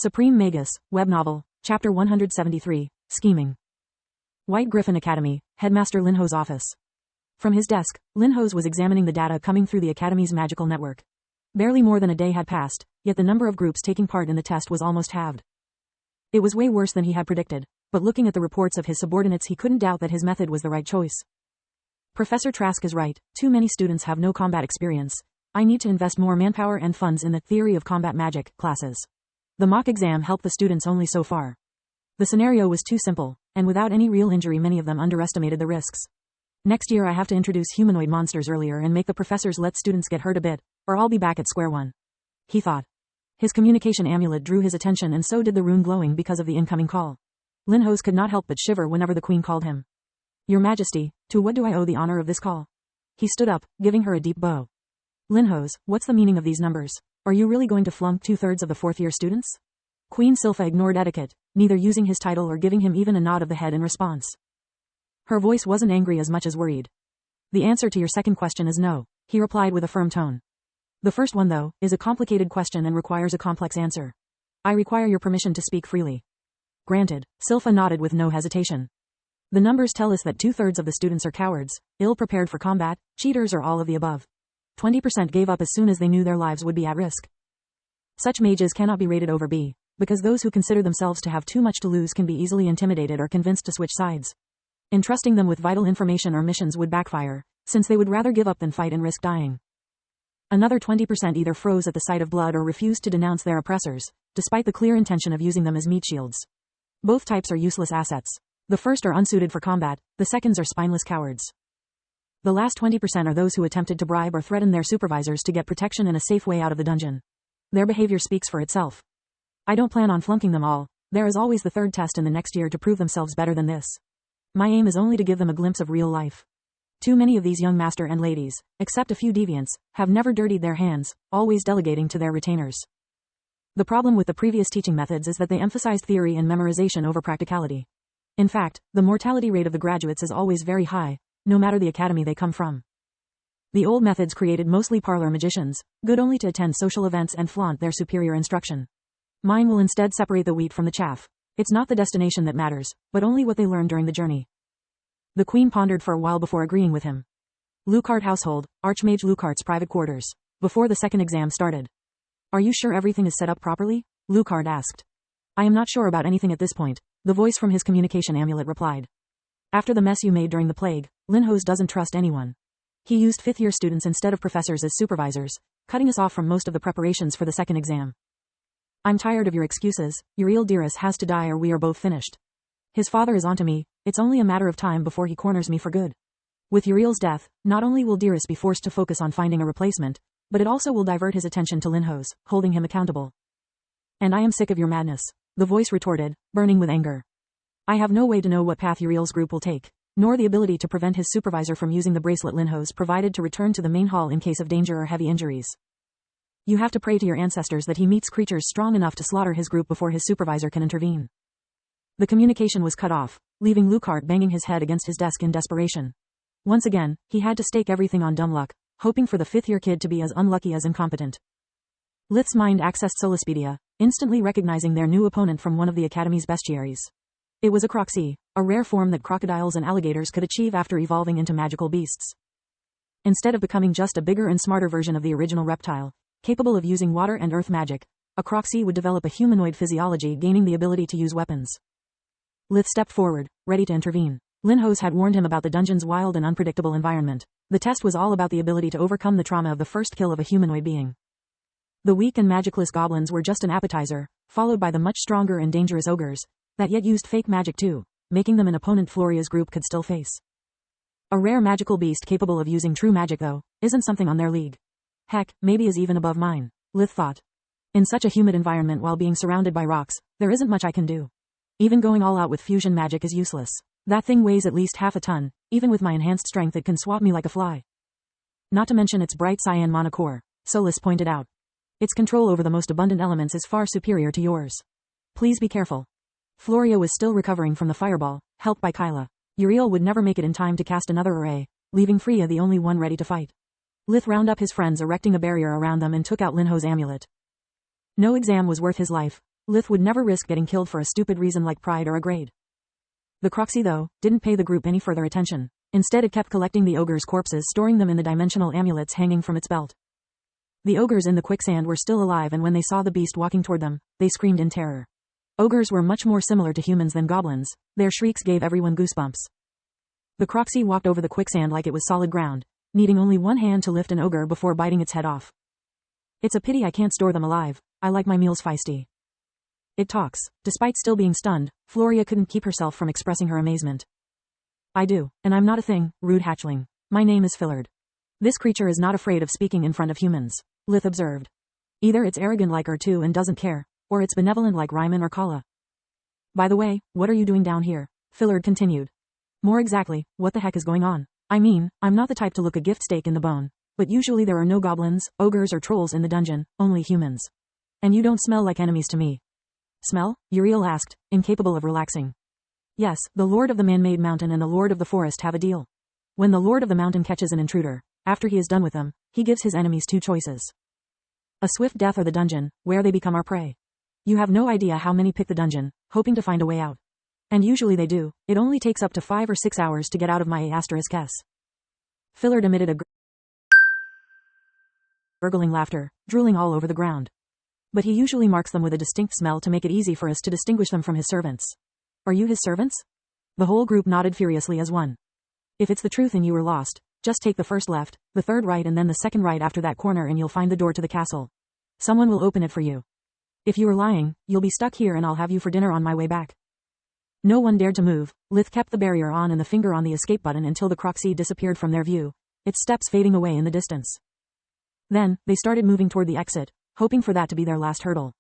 Supreme Magus, Web Novel, Chapter 173, Scheming. White Griffin Academy, Headmaster Linho's office. From his desk, Linho's was examining the data coming through the Academy's magical network. Barely more than a day had passed, yet the number of groups taking part in the test was almost halved. It was way worse than he had predicted, but looking at the reports of his subordinates he couldn't doubt that his method was the right choice. Professor Trask is right, too many students have no combat experience. I need to invest more manpower and funds in the Theory of Combat Magic classes. The mock exam helped the students only so far. The scenario was too simple, and without any real injury many of them underestimated the risks. Next year I have to introduce humanoid monsters earlier and make the professors let students get hurt a bit, or I'll be back at square one. He thought. His communication amulet drew his attention and so did the rune glowing because of the incoming call. Linho's could not help but shiver whenever the Queen called him. Your Majesty, to what do I owe the honor of this call? He stood up, giving her a deep bow. Linho's, what's the meaning of these numbers? Are you really going to flunk 2/3 of the fourth-year students? Queen Silpha ignored etiquette, neither using his title or giving him even a nod of the head in response. Her voice wasn't angry as much as worried. The answer to your second question is no, he replied with a firm tone. The first one, though, is a complicated question and requires a complex answer. I require your permission to speak freely. Granted, Silpha nodded with no hesitation. The numbers tell us that 2/3 of the students are cowards, ill-prepared for combat, cheaters or all of the above. 20% gave up as soon as they knew their lives would be at risk. Such mages cannot be rated over B, because those who consider themselves to have too much to lose can be easily intimidated or convinced to switch sides. Entrusting them with vital information or missions would backfire, since they would rather give up than fight and risk dying. Another 20% either froze at the sight of blood or refused to denounce their oppressors, despite the clear intention of using them as meat shields. Both types are useless assets. The first are unsuited for combat, the seconds are spineless cowards. The last 20% are those who attempted to bribe or threaten their supervisors to get protection and a safe way out of the dungeon. Their behavior speaks for itself. I don't plan on flunking them all. There is always the third test in the next year to prove themselves better than this. My aim is only to give them a glimpse of real life. Too many of these young master and ladies, except a few deviants, have never dirtied their hands, always delegating to their retainers. The problem with the previous teaching methods is that they emphasized theory and memorization over practicality. In fact, the mortality rate of the graduates is always very high, no matter the academy they come from. The old methods created mostly parlor magicians, good only to attend social events and flaunt their superior instruction. Mine will instead separate the wheat from the chaff. It's not the destination that matters, but only what they learn during the journey. The Queen pondered for a while before agreeing with him. Lucart household, Archmage Lucart's private quarters, before the second exam started. Are you sure everything is set up properly? Lucart asked. I am not sure about anything at this point, the voice from his communication amulet replied. After the mess you made during the plague, Linho's doesn't trust anyone. He used fifth-year students instead of professors as supervisors, cutting us off from most of the preparations for the second exam. I'm tired of your excuses, Uriel Dearest has to die or we are both finished. His father is onto me, it's only a matter of time before he corners me for good. With Uriel's death, not only will Dearest be forced to focus on finding a replacement, but it also will divert his attention to Linho's, holding him accountable. And I am sick of your madness, the voice retorted, burning with anger. I have no way to know what path Uriel's group will take, nor the ability to prevent his supervisor from using the bracelet Linho's provided to return to the main hall in case of danger or heavy injuries. You have to pray to your ancestors that he meets creatures strong enough to slaughter his group before his supervisor can intervene. The communication was cut off, leaving Lucart banging his head against his desk in desperation. Once again, he had to stake everything on dumb luck, hoping for the fifth-year kid to be as unlucky as incompetent. Lith's mind accessed Solispedia, instantly recognizing their new opponent from one of the Academy's bestiaries. It was a croxie, a rare form that crocodiles and alligators could achieve after evolving into magical beasts. Instead of becoming just a bigger and smarter version of the original reptile, capable of using water and earth magic, a croxie would develop a humanoid physiology gaining the ability to use weapons. Lith stepped forward, ready to intervene. Linho's had warned him about the dungeon's wild and unpredictable environment. The test was all about the ability to overcome the trauma of the first kill of a humanoid being. The weak and magicless goblins were just an appetizer, followed by the much stronger and dangerous ogres, that yet used fake magic too, making them an opponent Floria's group could still face. A rare magical beast capable of using true magic though, isn't something on their league. Heck, maybe is even above mine, Lith thought. In such a humid environment while being surrounded by rocks, there isn't much I can do. Even going all out with fusion magic is useless. That thing weighs at least half a ton, even with my enhanced strength it can swat me like a fly. Not to mention its bright cyan mana core, Solis pointed out. Its control over the most abundant elements is far superior to yours. Please be careful. Floria was still recovering from the fireball, helped by Kyla. Uriel would never make it in time to cast another array, leaving Freya the only one ready to fight. Lith rounded up his friends erecting a barrier around them and took out Linho's amulet. No exam was worth his life, Lith would never risk getting killed for a stupid reason like pride or a grade. The Croxy, though, didn't pay the group any further attention. Instead it kept collecting the ogres' corpses, storing them in the dimensional amulets hanging from its belt. The ogres in the quicksand were still alive, and when they saw the beast walking toward them, they screamed in terror. Ogres were much more similar to humans than goblins. Their shrieks gave everyone goosebumps. The Croxy walked over the quicksand like it was solid ground, needing only one hand to lift an ogre before biting its head off. It's a pity I can't store them alive. I like my meals feisty. It talks. Despite still being stunned, Floria couldn't keep herself from expressing her amazement. I do, and I'm not a thing, rude hatchling. My name is Fillard. This creature is not afraid of speaking in front of humans, Lith observed. Either it's arrogant like R2 and doesn't care, or it's benevolent like Ryman or Kala. By the way, what are you doing down here? Fillard continued. More exactly, what the heck is going on? I mean, I'm not the type to look a gift stake in the bone, but usually there are no goblins, ogres or trolls in the dungeon, only humans. And you don't smell like enemies to me. Smell? Uriel asked, incapable of relaxing. Yes, the Lord of the Man-Made Mountain and the Lord of the Forest have a deal. When the Lord of the Mountain catches an intruder, after he is done with them, he gives his enemies two choices. A swift death or the dungeon, where they become our prey. You have no idea how many pick the dungeon, hoping to find a way out. And usually they do. It only takes up to 5 or 6 hours to get out of my *s. Fillard emitted a gurgling laughter, drooling all over the ground. But he usually marks them with a distinct smell to make it easy for us to distinguish them from his servants. Are you his servants? The whole group nodded furiously as one. If it's the truth and you were lost, just take the first left, the third right and then the second right after that corner and you'll find the door to the castle. Someone will open it for you. If you are lying, you'll be stuck here and I'll have you for dinner on my way back. No one dared to move. Lith kept the barrier on and the finger on the escape button until the Croxy disappeared from their view, its steps fading away in the distance. Then, they started moving toward the exit, hoping for that to be their last hurdle.